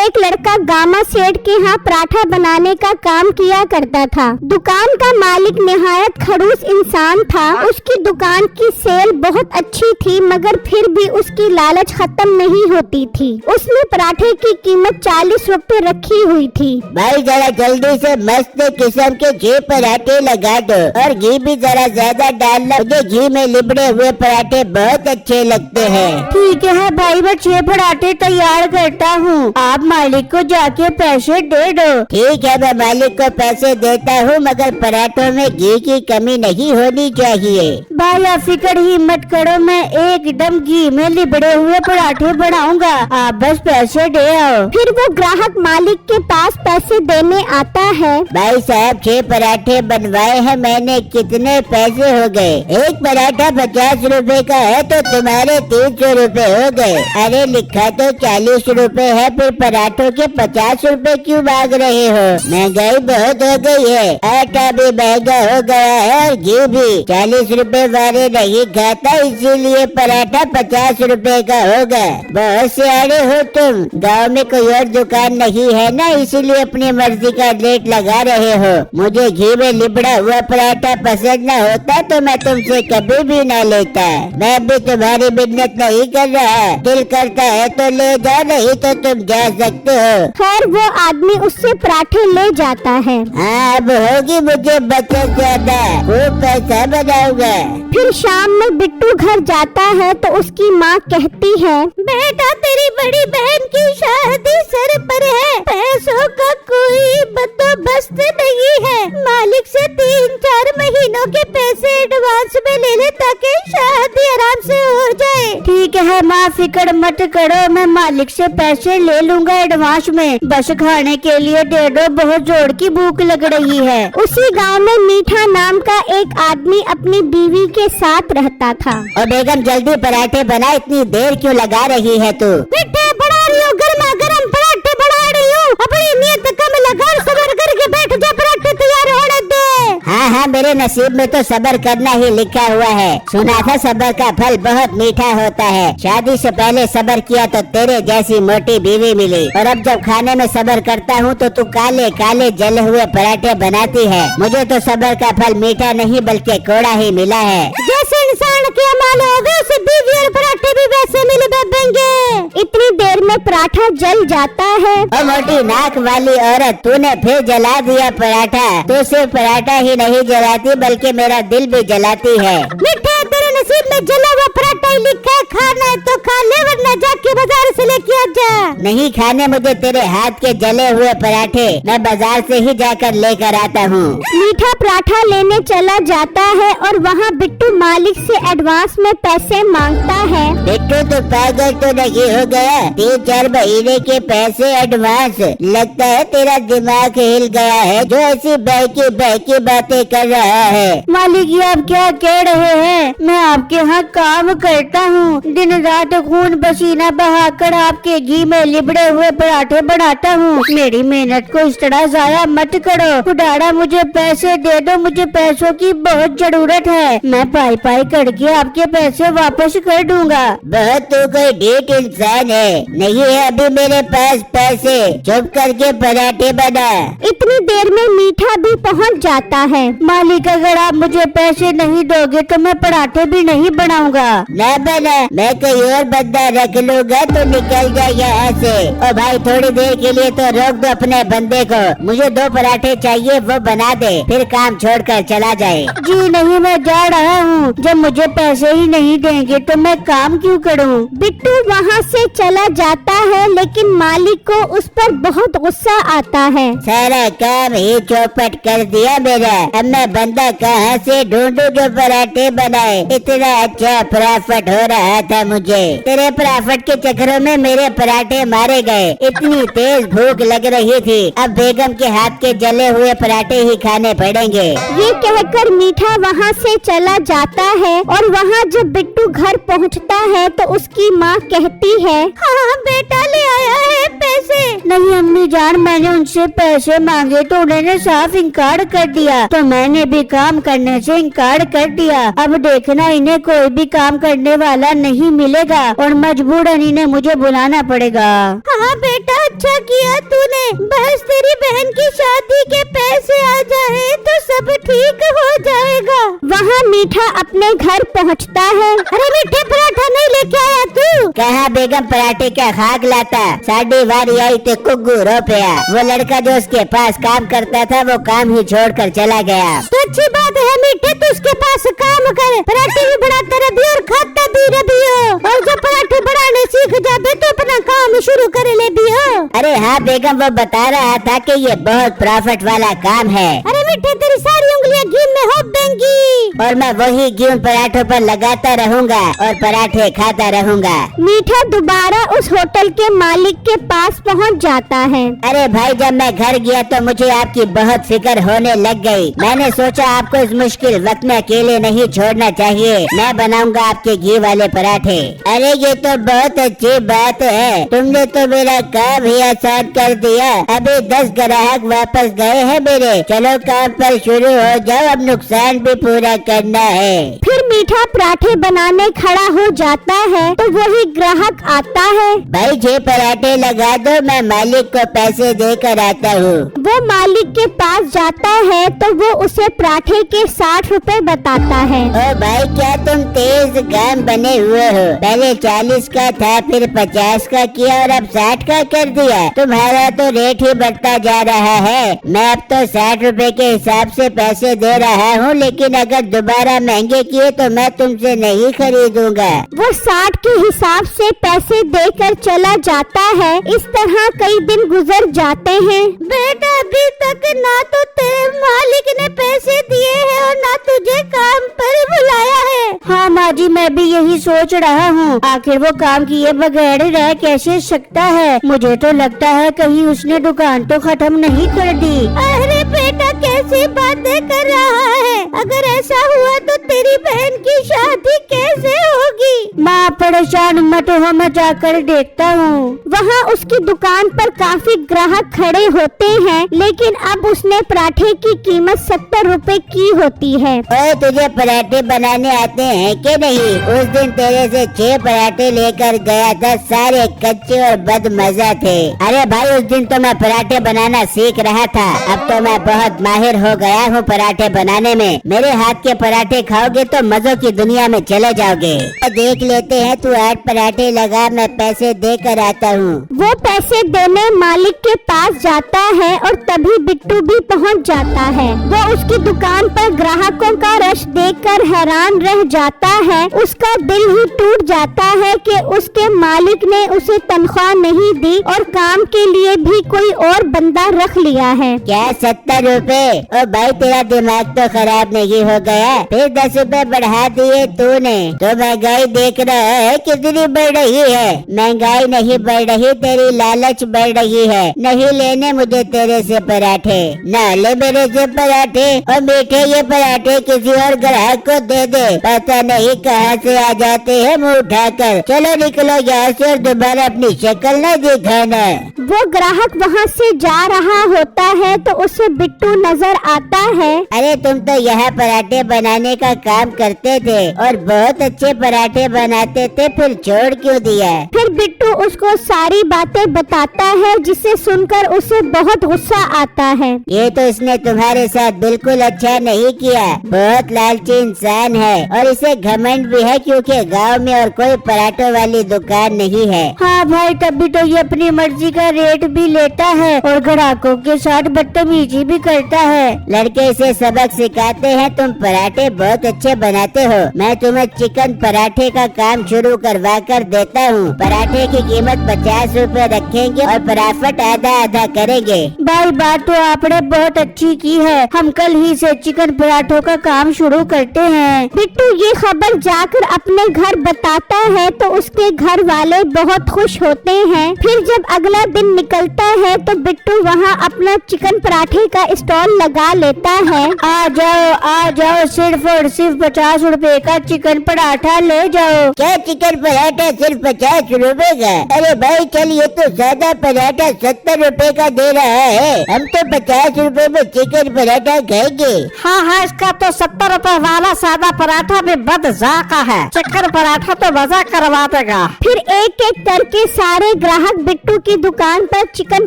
एक लड़का गामा सेठ के यहाँ पराठा बनाने का काम किया करता था। दुकान का मालिक निहायत खड़ूस इंसान था। उसकी दुकान की सेल बहुत अच्छी थी, मगर फिर भी उसकी लालच खत्म नहीं होती थी। उसने पराठे की कीमत 40 रुपए रखी हुई थी। भाई जरा जल्दी से मस्त किस्म के 6 पराठे लगा दो और घी भी जरा ज्यादा डालना। मुझे घी में लिबड़े हुए पराठे बहुत अच्छे लगते हैं। ठीक है भाई, मैं 6 पराठे तैयार करता हूँ, आप मालिक को जाके पैसे दे दो। ठीक है, मैं मालिक को पैसे देता हूँ, मगर पराठों में घी की कमी नहीं होनी चाहिए। भाई आप फिक्र ही मत करो, मैं एकदम घी में लिबड़े हुए पराठे बनाऊंगा, आप बस पैसे दे आओ। फिर वो ग्राहक मालिक के पास पैसे देने आता है। भाई साहब 6 पराठे बनवाए हैं मैंने, कितने पैसे हो गए? एक पराठा 50 रुपए का है तो तुम्हारे 300 रुपए हो गए। अरे लिखा तो 40 रुपए है, फिर पराठों के 50 रुपए क्यों मांग रहे हो? महंगाई बहुत हो गई है, आटा भी महंगा हो गया है और घी भी 40 रुपए वाले नहीं खाता, इसीलिए पराठा 50 रुपए का होगा। बहुत सियाने हो तुम, गाँव में कोई और दुकान नहीं है ना, इसीलिए अपनी मर्जी का रेट लगा रहे हो। मुझे घी में लिबड़ा हुआ पराठा पसंद न होता तो मैं तुमसे कभी भी न लेता। मैं भी तुम्हारी मिन्नत नहीं कर रहा, दिल करता है तो ले जा, नहीं तो तुम जा सकते हो। खैर वो आदमी उससे पराठे ले जाता है। हाँ अब होगी मुझे बचत ज्यादा, खूब पैसा बनाऊंगा। फिर शाम में बिट्टू घर जाता है तो उसकी माँ कहती है, बेटा तेरी बड़ी बहन की शादी सर पर है, पैसों का कोई बंदोबस्त नहीं है, मालिक से 3-4 महीनों के पैसे एडवांस में ले ले ताकि शादी आराम से हो जाए। ठीक है माँ, फिक्र मत करो, मैं मालिक से पैसे ले लूँगा एडवांस में, बस खाने के लिए दे दो, बहुत जोर की भूख लग रही है। उसी गांव में मीठा नाम का एक आदमी अपनी बीवी के साथ रहता था। और बेगम जल्दी पराठे बना, इतनी देर क्यों लगा रही है तू? पराठे बना रही हूँ, गर्मा गर्म पराठे बना रही हूँ, अपनी नीयत कम लगा और सब्र करके बैठ जा, पराठे तैयार होने दे। हाँ हाँ, मेरे नसीब में तो सब्र करना ही लिखा हुआ है। सुना था सब्र का फल बहुत मीठा होता है। शादी से पहले सब्र किया तो तेरे जैसी मोटी बीवी मिली, और अब जब खाने में सब्र करता हूँ तो तू काले काले जले हुए पराठे बनाती है। मुझे तो सब्र का फल मीठा नहीं बल्कि कौड़ा ही मिला है। जैसे इंसान के अमाल हो गए, उसे बीवी और पराठे भी वैसे मिल बेबेंगे। इतनी देर में पराठा जल जाता है। और मोटी नाक वाली औरत, तूने फिर जला दिया पराठा। तू सिर्फ पराठा ही नहीं जलाती बल्कि मेरा दिल भी जलाती है। मिठा तेरे नसीब में जला हुआ पराठा ही लिखा है, खाना है तो खा ले, वरना जाके बाजार से लेके आ जा। नहीं खाने मुझे तेरे हाथ के जले हुए पराठे, मैं बाजार से ही जाकर लेकर आता हूँ। मीठा पराठा लेने चला जाता है और वहाँ बिट्टू मालिक से एडवांस में पैसे मांगता है। बिट्टू तो पागल तो नहीं हो गया? 3-4 महीने के पैसे एडवांस? लगता है तेरा दिमाग हिल गया है जो ऐसी बहकी बहकी बातें कर रहा है। मालिक ये आप क्या कह रहे हैं? मैं आपके यहाँ काम करता हूँ, दिन रात खून पसीना बहाकर आपके घी में लिबड़े हुए पराठे बनाता हूँ। मेरी मेहनत को इस तरह जाया मत करो। खुदारा मुझे पैसे दे दो, मुझे पैसों की बहुत जरूरत है, मैं पाई पाई करके आपके पैसे वापस कर दूंगा। बहुत तू कोई ढीठ इंसान है, नहीं है अभी मेरे पास पैसे, चुप करके पराठे बना। इतनी देर में मीठा भी पहुंच जाता है। मालिक अगर आप मुझे पैसे नहीं दोगे तो मैं पराठे भी नहीं बनाऊंगा। न बना, मैं कोई और बंदा रख लूंगा तो निकल जा यहाँ से। और भाई थोड़ी देर के लिए तो रोक दो अपने बंदे को, मुझे 2 पराठे चाहिए, वो बना दे, फिर काम छोड़कर चला जाए। जी नहीं, मैं जा रहा हूँ, जब मुझे पैसे ही नहीं देंगे तो मैं काम क्यों करूँ। बिट्टू वहाँ से चला जाता है, लेकिन मालिक को उस पर बहुत गुस्सा आता है। सारा काम ही चौपट कर दिया मेरा, अब मैं बंदा कहाँ से ढूंढूं जो पराठे बनाए। इतना अच्छा प्रॉफिट हो रहा था मुझे, तेरे प्रॉफिट के चक्करों में मेरे पराठे मारे गए। इतनी तेज भूख लग रही थी, अब बेगम के हाथ के जले हुए पराठे ही खाने पड़ेंगे। ये कहकर मीठा वहाँ से चला जाता है और वहाँ जब बिट्टू घर पहुँचता है तो उसकी माँ कहती है, हाँ बेटा ले आया है पैसे। नहीं अम्मी जान, मैंने उनसे पैसे मांगे तो उन्होंने साफ इनकार कर दिया, तो मैंने भी काम करने से इनकार कर दिया। अब देखना इन्हें कोई भी काम करने वाला नहीं मिलेगा और मजबूरन इन्हें मुझे बुलाना पड़ेगा। हाँ बेटा, अच्छा किया तूने। बस तेरी बहन की शादी के पैसे आ जाए तो सब ठीक हो जाएगा। वहाँ मीठा अपने घर पहुँचता है। अरे मीठे पराठा नहीं लेके आया तू? कहा बेगम पराठे क्या खाक लाता, साड़ी वारी आई तो कुग्गू रो पिया। वो लड़का जो उसके पास काम करता था वो काम ही छोड़कर चला गया। तो अच्छी बात है मीठे, तू उसके पास काम कर, पराठे भी बनाता रही और खाता भी रही हो, और जब पराठे बनाने सीख जाते तो अपना काम शुरू कर ले भी हो। अरे हाँ बेगम, वो बता रहा था कि ये बहुत प्रॉफिट वाला काम है। अरे मीठे, तेरी सारी उंगलियां घी में हो देंगी और मैं वही घी उन पराठों पर लगाता रहूंगा और पराठे खाता रहूंगा। मीठा दोबारा उस होटल के मालिक के पास पहुंच जाता है। अरे भाई, जब मैं घर गया तो मुझे आपकी बहुत फिक्र होने लग गई। मैंने सोचा आपको इस मुश्किल वक्त में अकेले नहीं छोड़ना चाहिए, मैं बनाऊंगा आपके घी वाले पराठे। अरे ये तो बहुत अच्छी बात है, तुमने तो मेरा काम ही आसान कर दिया। अभी 10 ग्राहक वापस गए हैं मेरे, चलो काम पर शुरू हो जाओ, अब नुकसान भी पूरा करना है। फिर मीठा पराठे बनाने खड़ा हो जाता है तो वही ग्राहक आता है। भाई 6 पराठे लगा दो, मैं मालिक को पैसे देकर आता हूँ। वो मालिक के पास जाता है तो वो उसे पराठे के 60 रुपए बताता है। ओ भाई, क्या तुम तेज काम बने हुए हो, पहले 40 का था फिर 50 का किया और अब 60 का कर दिया। तुम्हारा तो रेट ही बढ़ता जा रहा है। मैं अब तो 60 रुपए के हिसाब से पैसे दे रहा हूँ, लेकिन अगर दोबारा महंगे किए तो मैं तुमसे नहीं खरीदूंगा। वो 60 के हिसाब से पैसे देकर चला जाता है। इस तरह कई दिन गुजर जाते हैं। बेटा, अभी तक ना तो तेरे मालिक ने पैसे दिए हैं और ना तुझे काम पर बुलाया है। हाँ माँ जी, मैं भी यही सोच रहा हूँ, आखिर वो काम किए बगैर रह कैसे सकता है। मुझे तो लगता है कहीं उसने दुकान तो खत्म नहीं कर दी। अरे बेटा, कैसी बातें कर रहा है? अगर ऐसा हुआ तो तेरी बहन की शादी कैसे होगी? माँ परेशान मत हो, मैं जाकर देखता हूँ। वहाँ उसकी दुकान पर काफी ग्राहक खड़े होते हैं, लेकिन अब उसने पराठे की कीमत 70 रुपए की होती है। ओए, तुझे पराठे बनाने आते हैं कि नहीं? उस दिन तेरे से 6 पराठे लेकर गया था, सारे कच्चे और बदमजा थे। अरे भाई, उस दिन तो मैं पराठे बनाना सीख रहा था, अब तो मैं बहुत माहिर हो गया हूँ पराठे बनाने में। मेरे हाथ के पराठे खाओगे तो मजों की दुनिया में चले जाओगे। देख लेते हैं, तू 8 पराठे लगा, मैं पैसे देकर आता हूँ। वो पैसे देने मालिक के पास जाता है और तभी बिट्टू भी पहुंच जाता है। वो उसकी दुकान पर ग्राहकों का रश देखकर हैरान रह जाता है। उसका दिल ही टूट जाता है कि उसके मालिक ने उसे तनख्वाह नहीं दी और काम के लिए भी कोई और बंदा रख लिया है। क्या 70 रुपए? ओ भाई, तेरा दिमाग तो खराब नहीं हो गया? फिर 10 रुपए बढ़ा दिए तूने। तो महंगाई देख रहा है कितनी बढ़ रही है। महंगाई नहीं बढ़ रही, तेरी लालच बढ़ रही है। नहीं लेने मुझे तेरे से पराठे, न ले मेरे से पराठे। और मीठे ये पराठे किसी और ग्राहक को दे दे, पता नहीं कहाँ से आ जाते हैं मुँह उठाकर। चलो निकलो यहाँ से और दोबारा अपनी शक्ल न दिखाना। वो ग्राहक वहाँ से जा रहा होता है तो उसे बिट्टू नजर आता है। अरे तुम तो यहाँ पराठे बनाने का काम करते थे और बहुत अच्छे पराठे बनाते थे, फिर छोड़ क्यों दिया? फिर बिट्टू उसको सारी बातें बताता है, जिसे सुनकर उसे बहुत गुस्सा आता है। ये तो इसने तुम्हारे साथ बिल्कुल अच्छा नहीं किया, बहुत लालची इंसान है और इसे घमंड भी है क्योंकि गांव में और कोई पराठों वाली दुकान नहीं है। हाँ भाई, तभी तो ये अपनी मर्जी का रेट भी लेता है और ग्राहकों के साथ बदतमीजी भी करता है। लड़के इसे सबक सिखाते हैं, तुम पराठे बहुत अच्छे बनाते हो, मैं तुम्हें चिकन पराठे का काम शुरू करवा कर देता हूँ। पराठे की कीमत 50 रुपए रखेंगे और प्रॉफिट आधा आधा करेंगे। भाई, बात तो आपने बहुत अच्छी की है, हम कल ही से चिकन पराठों का काम शुरू करते हैं। बिट्टू ये खबर जाकर अपने घर बताता है तो उसके घर वाले बहुत खुश होते हैं। फिर जब अगला दिन दिन निकलता है तो बिट्टू वहाँ अपना चिकन पराठे का स्टॉल लगा लेता है। आ जाओ सिर्फ और सिर्फ 50 रुपए का चिकन पराठा ले जाओ। क्या चिकन पराठा सिर्फ 50 रुपए का? अरे भाई चल, ये तो सादा पराठा 70 रुपए का दे रहा है। हम तो 50 रुपए में चिकन पराठा खाएंगे। हाँ, इसका तो 70 रुपए वाला सादा पराठा भी बदजाका है। चिकन पराठा तो मजा करवा देगा। फिर एक एक करके सारे ग्राहक बिट्टू की दुकान पर चिकन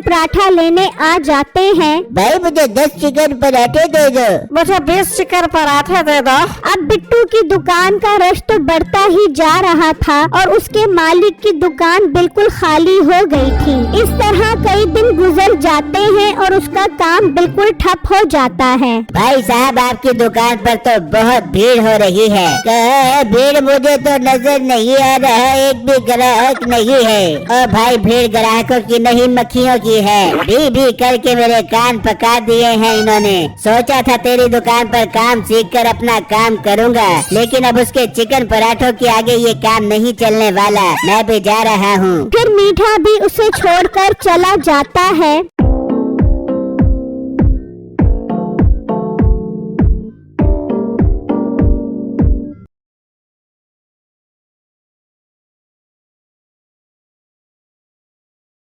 पराठा लेने आ जाते हैं। भाई मुझे 10 चिकन पराठे दे दो। मुझे 20 चिकन पराठे दे दो। अब बिट्टू की दुकान का रश तो बढ़ता ही जा रहा था और उसके मालिक की दुकान बिल्कुल खाली हो गई थी। इस तरह कई दिन गुजर जाते हैं और उसका काम बिल्कुल ठप हो जाता है। भाई साहब, आपकी दुकान पर तो बहुत भीड़ हो रही है। कहाँ है भीड़? मुझे तो नजर नहीं आ रहा, एक भी ग्राहक नहीं है। ओ भाई, भीड़ ग्राहकों की नहीं मक्खियों की है। भी करके मेरे कान पका दिए हैं इन्होंने। सोचा था तेरी दुकान पर काम सीखकर अपना काम करूँगा, लेकिन अब उसके चिकन पराठों के आगे ये काम नहीं चलने वाला। मैं भी जा रहा हूँ। फिर मीठा भी उसे छोड़कर चला जाता है।